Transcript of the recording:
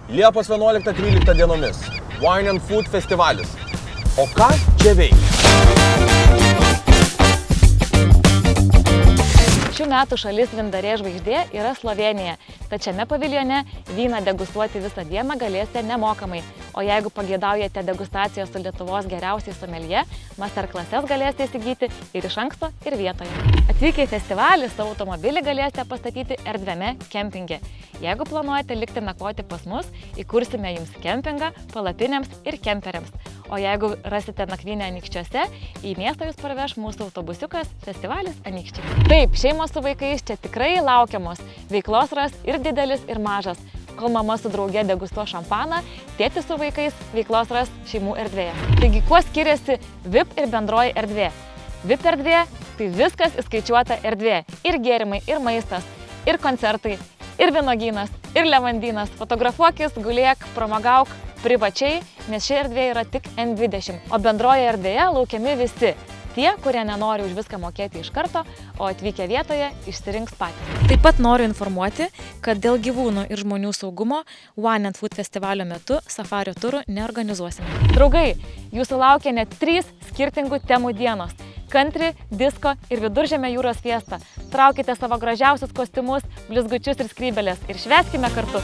Liepos 11-13 dienomis. Wine and Food festivalis. O ką čia veikia? Šių metų šalis vindarė žvaigždė yra Slovėnija, tad šiame paviljone vyną degustuoti visą dieną galėsite nemokamai, o jeigu pageidaujate degustacijos su Lietuvos geriausiais someljė, masterklases galėsite įsigyti ir iš anksto, ir vietoje. Atvykę į festivalį, savo automobilį galėsite pastatyti erdviame kempinge. Jeigu planuojate likti nakvoti pas mus, įkursime jums kempingą palapinėms ir kemperiams. O jeigu rasite nakvynę Anykščiuose, į miestą jūs parveš mūsų autobusiukas Festivalis Anykščiai. Taip, šeimos su vaikais čia tikrai laukiamos. Veiklos ras ir didelis, ir mažas. Kol mama su drauge degustuos šampaną, tėtis su vaikais veiklos ras šeimų erdvėje. Taigi, kuo skiriasi VIP ir bendroji erdvė? VIP erdvė – tai viskas įskaičiuota erdvė. Ir gėrimai, ir maistas, ir koncertai, ir vynuogynas, ir levandynas. Fotografuokis, gulėk, pramagauk privačiai, nes ši erdvė yra tik N20. O bendroje erdvėje laukiami visi. Tie, kurie nenori už viską mokėti iš karto, o atvykę vietoje išsirinks patys. Taip pat noriu informuoti, kad dėl gyvūnų ir žmonių saugumo Wine and Food festivalio metu safario turų neorganizuosime. Draugai, jūsų laukia net 3 skirtingų temų dienos. Country, disko ir Viduržemio jūros fiesta. Traukite savo gražiausius kostiumus, blizgučius ir skrybėlės ir švęskime kartu.